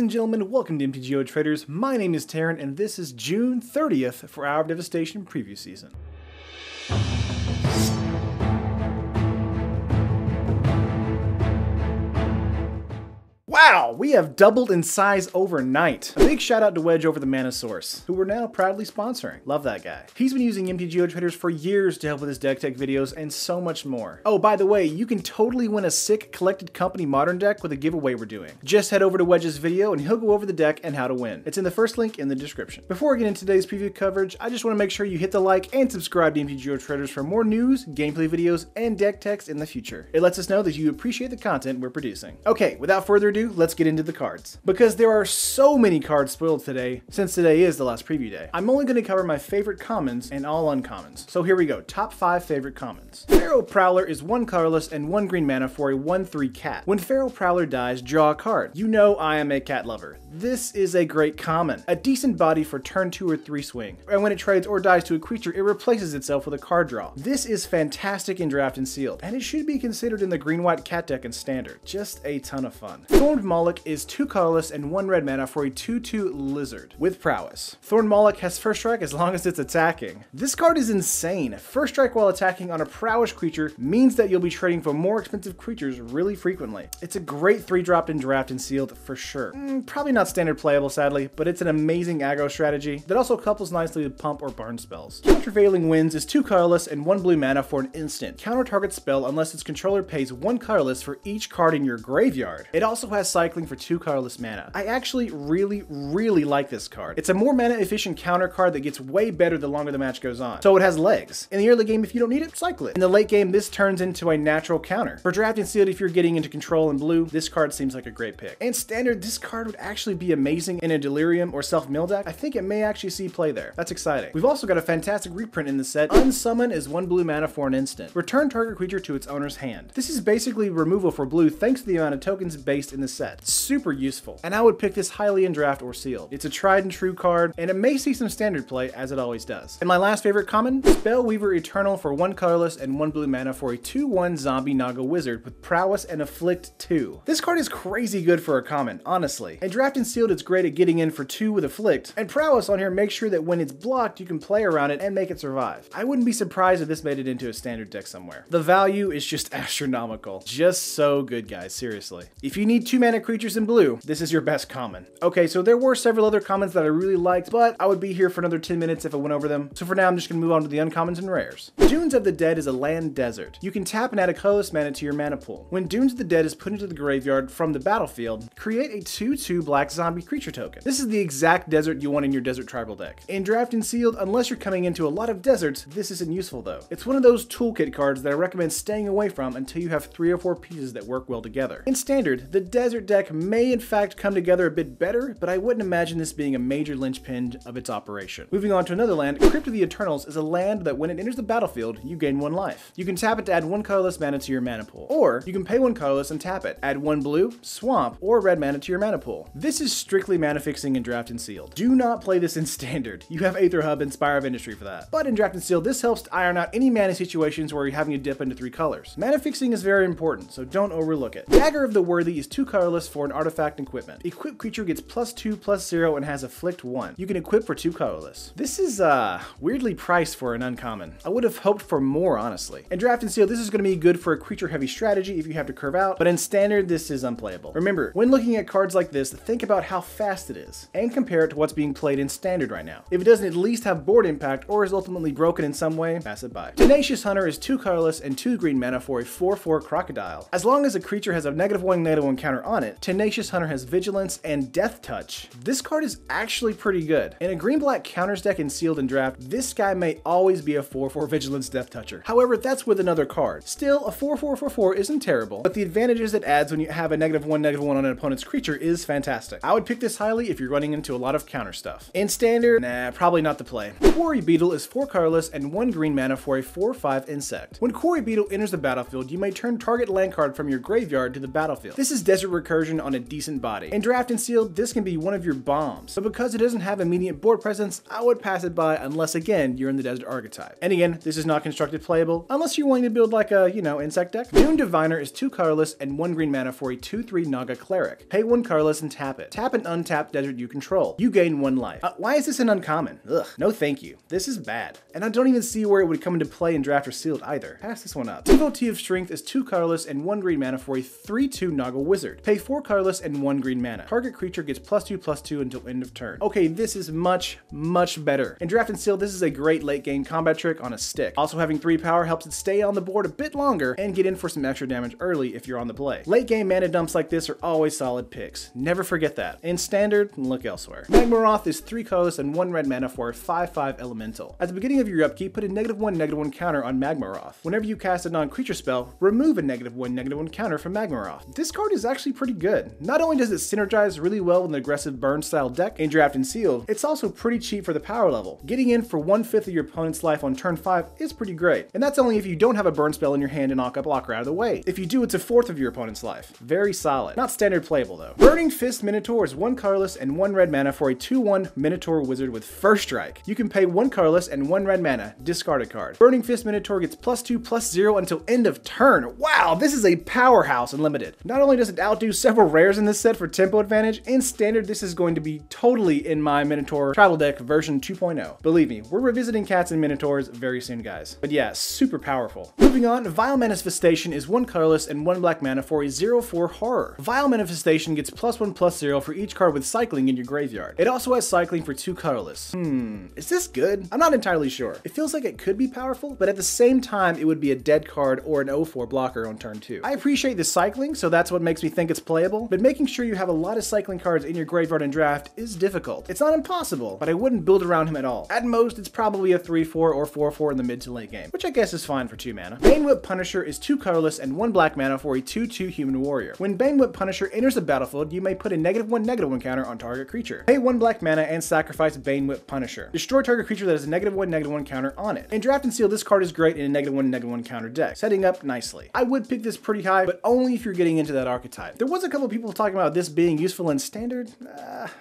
and gentlemen, welcome to MTGOTraders. My name is Taryn, and this is June 30th for our Devastation preview season. Wow, we have doubled in size overnight. A big shout out to Wedge over the Mana Source, who we're now proudly sponsoring. Love that guy. He's been using MTGOTraders for years to help with his deck tech videos and so much more. Oh, by the way, you can totally win a sick Collected Company Modern deck with a giveaway we're doing. Just head over to Wedge's video and he'll go over the deck and how to win. It's in the first link in the description. Before we get into today's preview coverage, I just want to make sure you hit the like and subscribe to MTGOTraders for more news, gameplay videos, and deck techs in the future. It lets us know that you appreciate the content we're producing. Okay, without further ado, let's get into the cards. Because there are so many cards spoiled today, since today is the last preview day, I'm only going to cover my favorite commons and all uncommons. So here we go, top 5 favorite commons. Feral Prowler is 1 colorless and 1 green mana for a 1/3 cat. When Feral Prowler dies, draw a card. You know I am a cat lover. This is a great common. A decent body for turn 2 or 3 swing. And when it trades or dies to a creature, it replaces itself with a card draw. This is fantastic in Draft and Sealed, and it should be considered in the green-white cat deck in Standard. Just a ton of fun. Thorned Moloch is 2 colorless and 1 red mana for a 2/2 lizard with prowess. Thorned Moloch has first strike as long as it's attacking. This card is insane. First strike while attacking on a prowess creature means that you'll be trading for more expensive creatures really frequently. It's a great 3-drop in Draft and Sealed for sure. Probably not Standard playable sadly, but it's an amazing aggro strategy that also couples nicely with pump or burn spells. Countervailing Winds is 2 colorless and 1 blue mana for an instant. Counter target spell unless its controller pays 1 colorless for each card in your graveyard. It also has cycling for 2 colorless mana. I actually really like this card. It's a more mana efficient counter card that gets way better the longer the match goes on. So it has legs. In the early game, if you don't need it, cycle it. In the late game, this turns into a natural counter. For Draft and Sealed, if you're getting into control in blue, this card seems like a great pick. And Standard, this card would actually be amazing in a Delirium or self-mill deck. I think it may actually see play there. That's exciting. We've also got a fantastic reprint in the set. Unsummon is 1 blue mana for an instant. Return target creature to its owner's hand. This is basically removal for blue thanks to the amount of tokens based in the set. Super useful. And I would pick this highly in Draft or Sealed. It's a tried and true card, and it may see some Standard play as it always does. And my last favorite common, Spellweaver Eternal for 1 colorless and 1 blue mana for a 2/1 zombie Naga wizard with prowess and afflict 2. This card is crazy good for a common, honestly. In Draft and Sealed, it's great at getting in for 2 with afflict, and prowess on here makes sure that when it's blocked, you can play around it and make it survive. I wouldn't be surprised if this made it into a Standard deck somewhere. The value is just astronomical. Just so good, guys, seriously. If you need 2 mana creatures in blue, this is your best common. Okay, so there were several other commons that I really liked, but I would be here for another 10 minutes if I went over them. So for now, I'm just gonna move on to the uncommons and rares. Dunes of the Dead is a land desert. You can tap and add a colorless mana to your mana pool. When Dunes of the Dead is put into the graveyard from the battlefield, create a 2/2 black zombie creature token. This is the exact desert you want in your desert tribal deck. In Draft and Sealed, unless you're coming into a lot of deserts, this isn't useful though. It's one of those toolkit cards that I recommend staying away from until you have 3 or 4 pieces that work well together. In Standard, the desert deck may in fact come together a bit better, but I wouldn't imagine this being a major linchpin of its operation. Moving on to another land, Crypt of the Eternals is a land that when it enters the battlefield, you gain 1 life. You can tap it to add 1 colorless mana to your mana pool, or you can pay 1 colorless and tap it. Add 1 blue, swamp, or red mana to your mana pool. This is strictly mana fixing in Draft and Sealed. Do not play this in Standard. You have Aether Hub and Spire of Industry for that. But in Draft and Sealed, this helps to iron out any mana situations where you're having to dip into 3 colors. Mana fixing is very important, so don't overlook it. Dagger of the Worthy is 2 colorless for an artifact equipment. Equipped creature gets +2/+0 and has afflict 1. You can equip for 2 colorless. This is weirdly priced for an uncommon. I would have hoped for more, honestly. In Draft and Sealed, this is going to be good for a creature heavy strategy if you have to curve out, but in Standard, this is unplayable. Remember, when looking at cards like this, think about how fast it is and compare it to what's being played in Standard right now. If it doesn't at least have board impact or is ultimately broken in some way, pass it by. Tenacious Hunter is 2 colorless and 2 green mana for a 4/4 crocodile. As long as a creature has a -1/-1 counter on it, Tenacious Hunter has vigilance and death touch. This card is actually pretty good. In a green-black counters deck in Sealed and Draft, this guy may always be a 4/4 vigilance death toucher. However, that's with another card. Still, a 4/4/4 isn't terrible, but the advantages it adds when you have a -1/-1 on an opponent's creature is fantastic. I would pick this highly if you're running into a lot of counter stuff. In Standard, nah, probably not the play. Quarry Beetle is 4 colorless and 1 green mana for a 4/5 insect. When Quarry Beetle enters the battlefield, you may turn target land card from your graveyard to the battlefield. This is desert recursion on a decent body. In Draft and Sealed, this can be one of your bombs, but because it doesn't have immediate board presence, I would pass it by unless again, you're in the Desert archetype. And again, this is not constructed playable, unless you're willing to build like a, insect deck. Dune Diviner is 2 colorless and 1 green mana for a 2/3 Naga Cleric. Pay 1 colorless and tap it. Tap an untapped desert you control. You gain 1 life. Why is this an uncommon? Ugh, no thank you. This is bad. And I don't even see where it would come into play in Draft or Sealed either. Pass this one up. Devotee of Strength is 2 colorless and 1 green mana for a 3/2 Naga Wizard. Pay 4 colorless and 1 green mana. Target creature gets +2/+2 until end of turn. Okay, this is much better. In Draft and Sealed, this is a great late game combat trick on a stick. Also having 3 power helps it stay on the board a bit longer and get in for some extra damage early if you're on the play. Late game mana dumps like this are always solid picks. Never forget that. In Standard, look elsewhere. Magmaroth is 3 colorless and 1 red mana for a 5/5 elemental. At the beginning of your upkeep, put a -1/-1 counter on Magmaroth. Whenever you cast a non-creature spell, remove a -1/-1 counter from Magmaroth. This card is actually pretty good. Not only does it synergize really well with an aggressive burn style deck in Draft and Sealed, it's also pretty cheap for the power level. Getting in for 1/5 of your opponent's life on turn 5 is pretty great. And that's only if you don't have a burn spell in your hand and knock a blocker out of the way. If you do, it's 1/4 of your opponent's life. Very solid. Not standard playable though. Burning Fist Minotaur is 1 colorless and 1 red mana for a 2/1 Minotaur Wizard with First Strike. You can pay 1 colorless and 1 red mana, discard a card. Burning Fist Minotaur gets +2/+0 until end of turn. Wow, this is a powerhouse unlimited. Not only does it outdo several rares in this set for tempo advantage, in Standard this is going to be totally in my Minotaur Tribal deck version 2.0. Believe me, we're revisiting cats and Minotaurs very soon, guys. But yeah, super powerful. Moving on, Vile Manifestation is 1 colorless and 1 black mana for a 0/4 horror. Vile Manifestation gets +1/+0 for each card with cycling in your graveyard. It also has cycling for 2 colorless. Is this good? I'm not entirely sure. It feels like it could be powerful, but at the same time, it would be a dead card or an 0/4 blocker on turn 2. I appreciate the cycling, so that's what makes me think it's playable, but making sure you have a lot of cycling cards in your graveyard and Draft is difficult. It's not impossible, but I wouldn't build around him at all. At most, it's probably a 3/4 or 4/4 in the mid to late game, which I guess is fine for 2 mana. Banewhip Punisher is 2 colorless and 1 black mana for a 2/2 human warrior. When Banewhip Punisher enters the battlefield, you may put a -1/-1 counter on target creature. Pay 1 black mana and sacrifice Banewhip Punisher. Destroy target creature that has a -1/-1 counter on it. In Draft and Seal, this card is great in a -1/-1 counter deck, setting up nicely. I would pick this pretty high, but only if you're getting into that archetype. There was a couple of people talking about this being useful in Standard.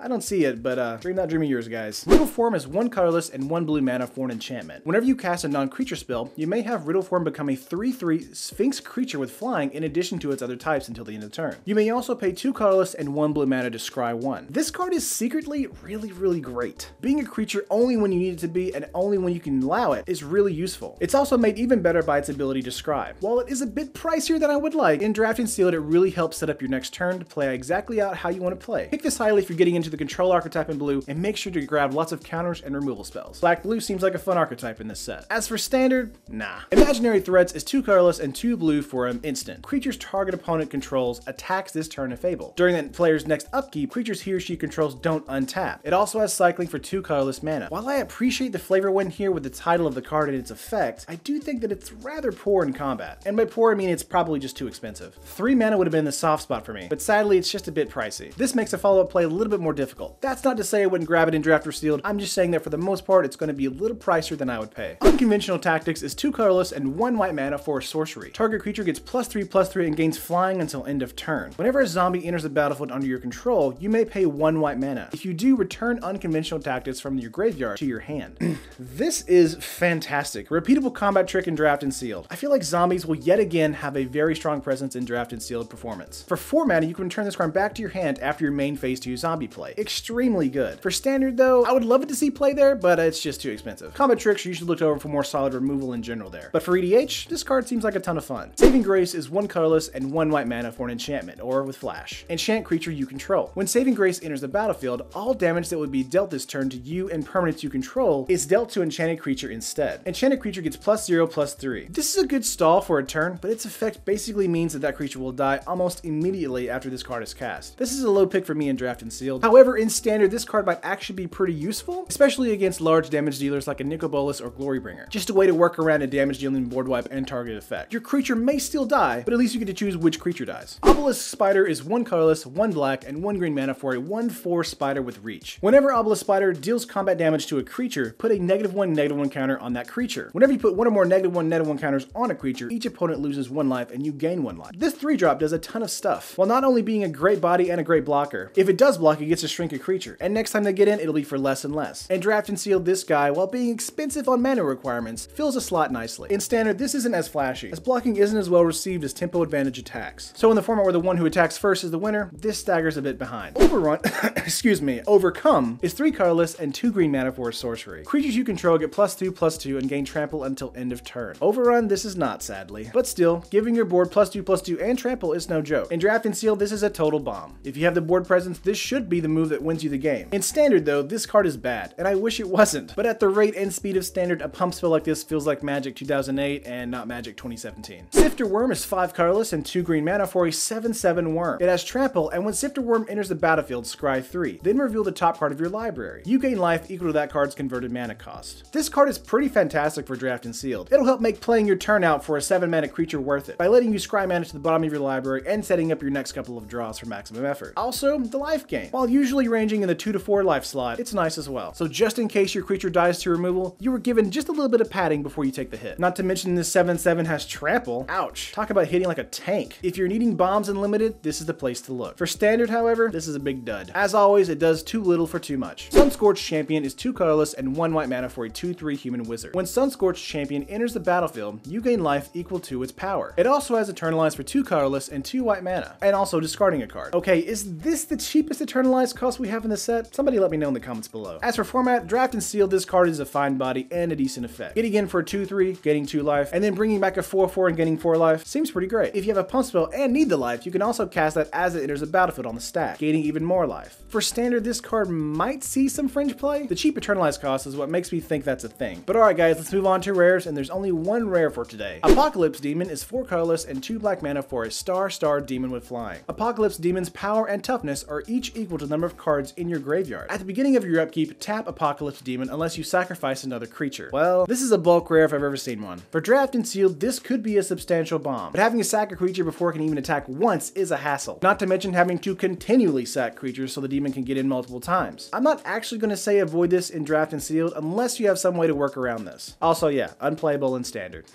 I don't see it, but dream that dream of yours, guys. Riddle Form is 1 colorless and 1 blue mana for an enchantment. Whenever you cast a non-creature spell, you may have Riddle Form become a 3/3 Sphinx creature with flying in addition to its other types until the end of the turn. You may also pay 2 colorless and 1 blue mana to scry 1. This card is secretly really great. Being a creature only when you need it to be and only when you can allow it is really useful. It's also made even better by its ability to scry. While it is a bit pricier than I would like, in Draft and Sealed it really helps set up your next turn to play exactly out how you want to play. Pick this highly if you're getting into the control archetype in blue, and make sure to grab lots of counters and removal spells. Black-blue seems like a fun archetype in this set. As for Standard, nah. Imaginary Threats is 2 colorless and 2 blue for an instant. Creatures target opponent controls attacks this turn if able. During that player's next upkeep, creatures he or she controls don't untap. It also has cycling for 2 colorless mana. While I appreciate the flavor win here with the title of the card and its effect, I do think that it's rather poor in combat. And by poor, I mean it's probably just too expensive. 3 mana would have been the soft spot for me, but sadly it's just a bit pricey. This makes a follow-up play a little bit more difficult. That's not to say I wouldn't grab it in Draft or Sealed, I'm just saying that for the most part it's going to be a little pricier than I would pay. Unconventional Tactics is 2 colorless and 1 white mana for a sorcery. Target creature gets +3/+3 and gains flying until end of turn. Whenever a zombie enters the battlefield under your control, you may pay 1 white mana. If you do, return Unconventional Tactics from your graveyard to your hand. This is fantastic. Repeatable combat trick in Draft and Sealed. I feel like zombies will yet again have a very strong presence in Draft and Sealed performance. For 4 mana, you can return this card back to your hand after your main phase 2 zombie play. Extremely good. For Standard though, I would love it to see play there, but it's just too expensive. Combat tricks are usually looked over for more solid removal in general there. But for EDH, this card seems like a ton of fun. Saving Grace is 1 colorless and 1 white mana for an enchantment, or with flash. Enchant creature you control. When Saving Grace enters the battlefield, all damage that would be dealt this turn to you and permanents you control is dealt to enchanted creature instead. Enchanted creature gets +0/+3. This is a good stall for a turn, but its effect basically means that that creature will die almost immediately after this card is cast. This is a low pick for me in Draft and Sealed. However, in Standard, this card might actually be pretty useful, especially against large damage dealers like a Nicobolus or Glorybringer. Just a way to work around a damage dealing board wipe and target effect. Your creature may still die, but at least you get to choose which creature dies. Obelisk Spider is 1 colorless, 1 black, and 1 green mana for a 1/4 spider with reach. Whenever Obelisk Spider deals combat damage to a creature, put a -1/-1 counter on that creature. Whenever you put 1 or more -1/-1 counters on a creature, each opponent loses 1 life and you gain 1 life. This 3-drop does a ton of stuff. stuff, while not only being a great body and a great blocker. If it does block, it gets to shrink a creature, and next time they get in, it'll be for less and less. And Draft and Seal, this guy, while being expensive on mana requirements, fills a slot nicely. In Standard, this isn't as flashy, as blocking isn't as well received as tempo advantage attacks. So in the format where the one who attacks first is the winner, this staggers a bit behind. Overrun, excuse me, Overcome is 3 colorless and 2 green mana for a sorcery. Creatures you control get +2/+2 and gain trample until end of turn. Overrun, this is not, sadly. But still, giving your board +2/+2 and trample is no joke. In Draft and Seal, this is a total bomb. If you have the board presence, this should be the move that wins you the game. In Standard though, this card is bad, and I wish it wasn't. But at the rate and speed of Standard, a pump spell like this feels like Magic 2008 and not Magic 2017. Sifter Worm is 5 colorless and 2 green mana for a 7/7 worm. It has trample, and when Sifter Worm enters the battlefield, scry 3. Then reveal the top card of your library. You gain life equal to that card's converted mana cost. This card is pretty fantastic for Draft and Sealed. It'll help make playing your turn out for a 7 mana creature worth it, by letting you scry mana to the bottom of your library and setting up your next couple of draws for maximum effort. Also, the life gain. While usually ranging in the 2 to 4 life slot, it's nice as well. So just in case your creature dies to removal, you were given just a little bit of padding before you take the hit. Not to mention this 7/7 has trample. Ouch. Talk about hitting like a tank. If you're needing bombs unlimited, this is the place to look. For Standard, however, this is a big dud. As always, it does too little for too much. Sunscorched Champion is 2 colorless and 1 white mana for a 2/3 human wizard. When Sunscorched Champion enters the battlefield, you gain life equal to its power. It also has Eternalize for 2 colorless and 2 white mana, and also discarding a card. Okay, is this the cheapest Eternalize cost we have in the set? Somebody let me know in the comments below. As for format, Draft and Seal, this card is a fine body and a decent effect. Getting in for a 2/3, getting 2 life, and then bringing back a 4/4 and getting 4 life seems pretty great. If you have a pump spell and need the life, you can also cast that as it enters the battlefield on the stack, gaining even more life. For Standard, this card might see some fringe play. The cheap Eternalize cost is what makes me think that's a thing. But alright guys, let's move on to rares, and there's only one rare for today. Apocalypse Demon is 4 colorless and 2 black mana for a star demon with flying. Apocalypse Demon's power and toughness are each equal to the number of cards in your graveyard. At the beginning of your upkeep, tap Apocalypse Demon unless you sacrifice another creature. Well, this is a bulk rare if I've ever seen one. For Draft and Sealed, this could be a substantial bomb, but having to sack a creature before it can even attack once is a hassle. Not to mention having to continually sack creatures so the demon can get in multiple times. I'm not actually going to say avoid this in Draft and Sealed unless you have some way to work around this. Also, yeah, unplayable in Standard.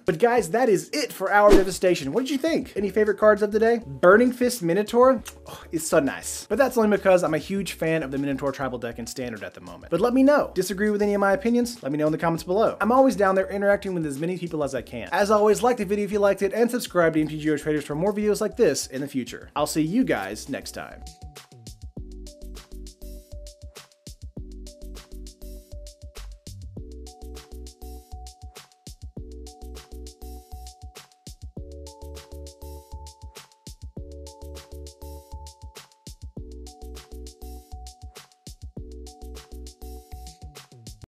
But guys, that is it for our Devastation. What did you think? Any favorite cards of the day? Burning Fist Minotaur? Oh, it's so nice. But that's only because I'm a huge fan of the Minotaur tribal deck in Standard at the moment. But let me know. Disagree with any of my opinions? Let me know in the comments below. I'm always down there interacting with as many people as I can. As always, like the video if you liked it, and subscribe to MTGOTraders for more videos like this in the future. I'll see you guys next time.